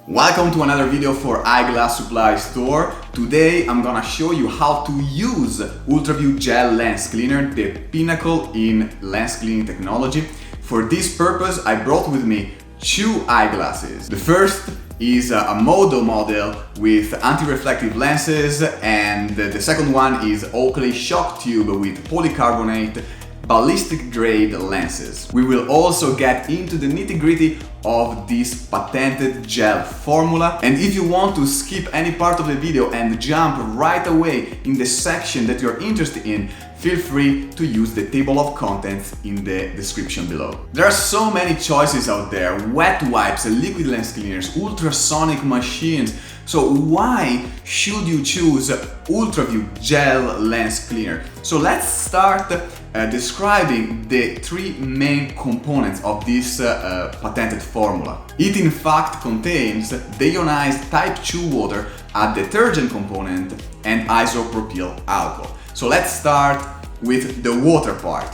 Welcome to another video for Eyeglass Supply Store. Today I'm gonna show you how to use Ultraview Gel Lens Cleaner, the pinnacle in lens cleaning technology. For this purpose I brought with me two eyeglasses. The first is a Modo model with anti-reflective lenses, and the second one is Oakley Shock Tube with polycarbonate ballistic grade lenses. We will also get into the nitty-gritty of this patented gel formula, and if you want to skip any part of the video and jump right away in the section that you're interested in, feel free to use the table of contents in the description below. There are so many choices out there: wet wipes, liquid lens cleaners, ultrasonic machines. So why should you choose Ultraview Gel Lens Cleaner? So let's start describing the three main components of this patented formula. It in fact contains deionized type 2 water, a detergent component, and isopropyl alcohol. So let's start with the water part.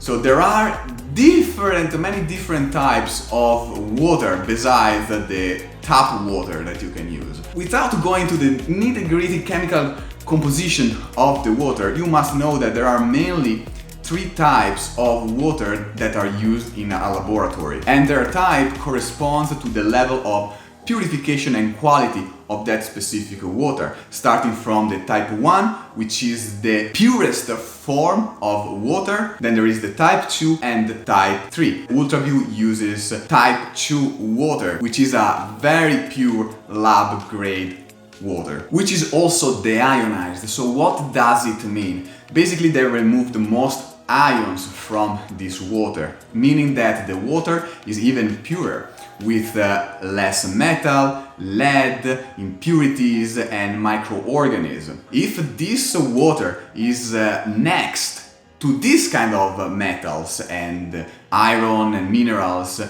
So there are many different types of water besides the tap water that you can use. Without going to the nitty-gritty chemical composition of the water, you must know that there are mainly three types of water that are used in a laboratory, and their type corresponds to the level of purification and quality of that specific water, starting from the type 1, which is the purest form of water. Then there is the type 2 and the type 3. Ultraview uses type 2 water, which is a very pure lab grade water, which is also deionized. So what does it mean? Basically, they remove the most ions from this water, meaning that the water is even purer, with less metal, lead, impurities and microorganisms. If this water is next to this kind of metals and iron and minerals,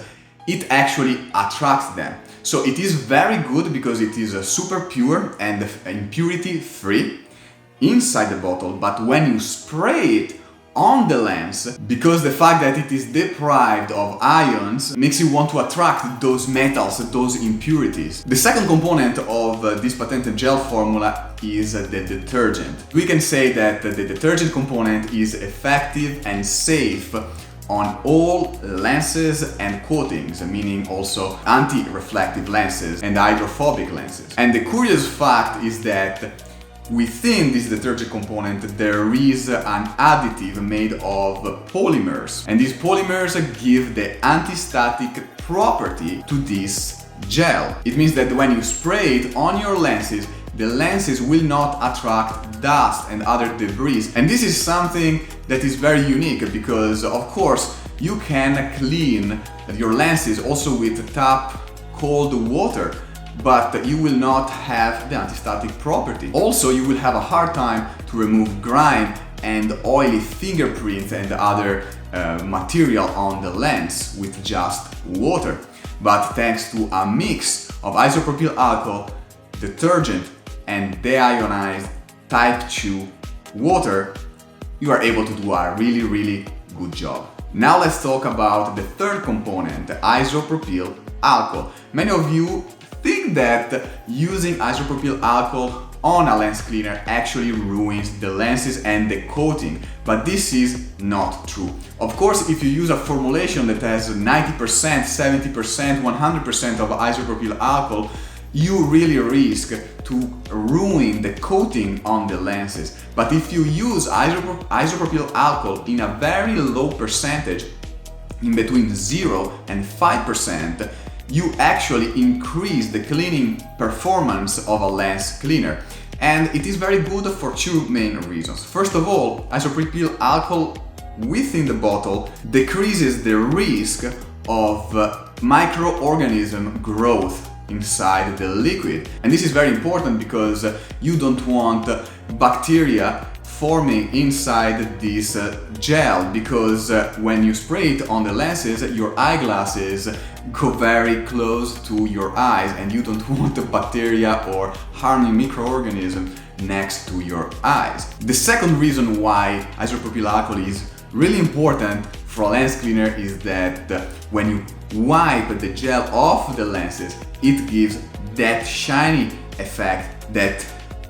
it actually attracts them. So it is very good because it is super pure and impurity free inside the bottle, but when you spray it on the lens, because the fact that it is deprived of ions makes you want to attract those metals, those impurities. The second component of this patented gel formula is the detergent. We can say that the detergent component is effective and safe on all lenses and coatings, meaning also anti-reflective lenses and hydrophobic lenses. And the curious fact is that within this detergent component there is an additive made of polymers, and these polymers give the anti-static property to this gel. It means that when you spray it on your lenses, the lenses will not attract dust and other debris. And this is something that is very unique because, of course, you can clean your lenses also with tap cold water, but you will not have the anti-static property. Also, you will have a hard time to remove grime and oily fingerprints and other material on the lens with just water. But thanks to a mix of isopropyl alcohol, detergent and deionized type 2 water, you are able to do a really good job. Now let's talk about the third component, the isopropyl alcohol. Many of you think that using isopropyl alcohol on a lens cleaner actually ruins the lenses and the coating, but this is not true. Of course, if you use a formulation that has 90%, 70%, 100% of isopropyl alcohol, you really risk to ruin the coating on the lenses. But if you use isopropyl alcohol in a very low percentage, in between 0 and 5%, you actually increase the cleaning performance of a lens cleaner. And it is very good for two main reasons. First of all, isopropyl alcohol within the bottle decreases the risk of microorganism growth inside the liquid. And this is very important because you don't want bacteria forming inside this gel, because when you spray it on the lenses, your eyeglasses go very close to your eyes and you don't want the bacteria or harming microorganisms next to your eyes. The second reason why isopropyl alcohol is really important for a lens cleaner is that when you wipe the gel off the lenses, it gives that shiny effect that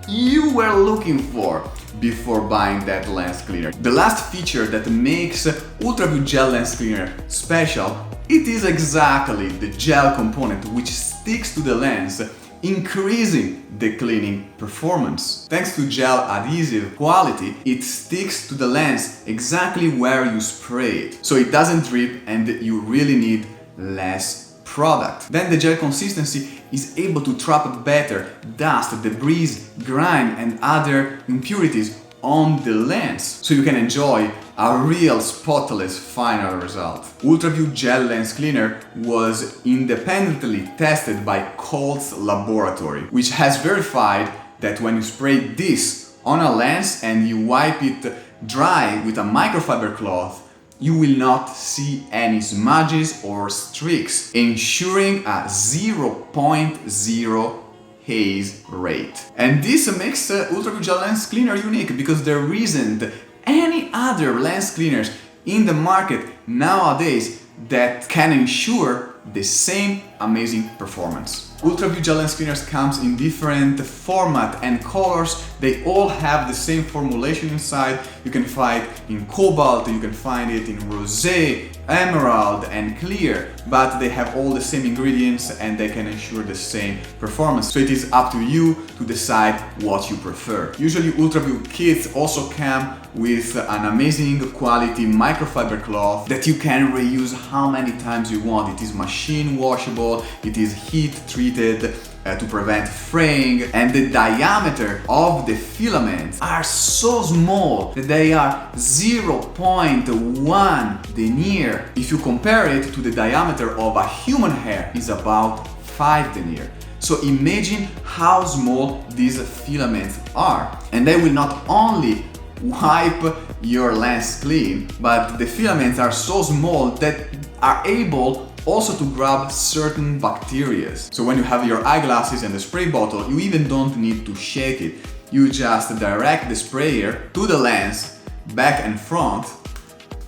you were looking for before buying that lens cleaner. The last feature that makes UltraView Gel Lens Cleaner special, it is exactly the gel component which sticks to the lens, increasing the cleaning performance. Thanks to gel adhesive quality, it sticks to the lens exactly where you spray it, so it doesn't drip and you really need less product. Then the gel consistency is able to trap better dust, debris, grime and other impurities on the lens, so you can enjoy a real spotless final result. UltraView Gel Lens Cleaner was independently tested by Colt's Laboratory, which has verified that when you spray this on a lens and you wipe it dry with a microfiber cloth, you will not see any smudges or streaks, ensuring a 0.0 haze rate. And this makes UltraView Gel Lens Cleaner unique because there isn't any other lens cleaners in the market nowadays that can ensure the same amazing performance. UltraView Gel Lens Cleaners comes in different format and colors. They all have the same formulation inside. You can find it in cobalt, you can find it in rosé, emerald and clear, but they have all the same ingredients and they can ensure the same performance. So it is up to you to decide what you prefer. Usually UltraView kits also come with an amazing quality microfiber cloth that you can reuse how many times you want. It is machine washable, it is heat treated to prevent fraying, and the diameter of the filaments are so small that they are 0.1 denier. If you compare it to the diameter of a human hair, is about 5 denier. So imagine how small these filaments are, and they will not only wipe your lens clean, but the filaments are so small that are able also to grab certain bacteria. So when you have your eyeglasses and the spray bottle, you even don't need to shake it. You just direct the sprayer to the lens, back and front,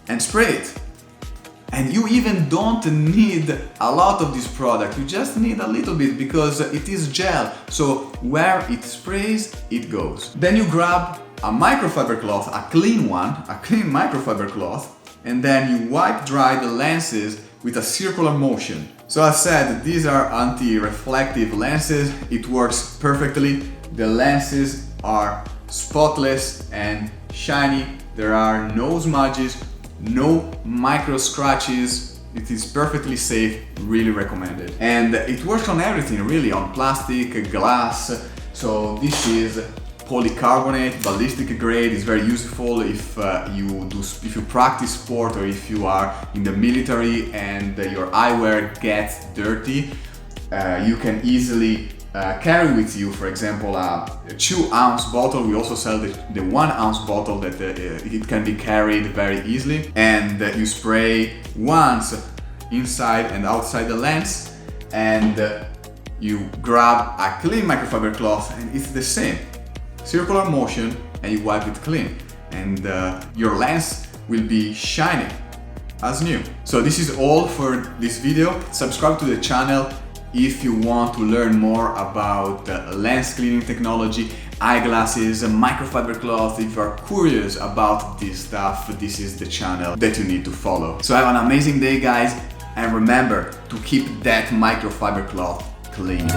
and spray it. And you even don't need a lot of this product, you just need a little bit because it is gel, so where it sprays, it goes. Then you grab a microfiber cloth, a clean one, a clean microfiber cloth, and then you wipe dry the lenses with a circular motion. So as said, these are anti-reflective lenses, it works perfectly. The lenses are spotless and shiny, there are no smudges, no micro scratches, it is perfectly safe, really recommended. And it works on everything really, on plastic, glass, so this is polycarbonate, ballistic grade, is very useful if you practice sport or if you are in the military and your eyewear gets dirty. You can easily carry with you, for example, a 2-ounce bottle. We also sell the 1-ounce bottle that it can be carried very easily, and you spray once inside and outside the lens, and you grab a clean microfiber cloth and it's the same. Circular motion and you wipe it clean, and your lens will be shining as new. So this is all for this video. Subscribe to the channel if you want to learn more about lens cleaning technology, eyeglasses, microfiber cloth. If you are curious about this stuff, this is the channel that you need to follow. So have an amazing day, guys, and remember to keep that microfiber cloth clean.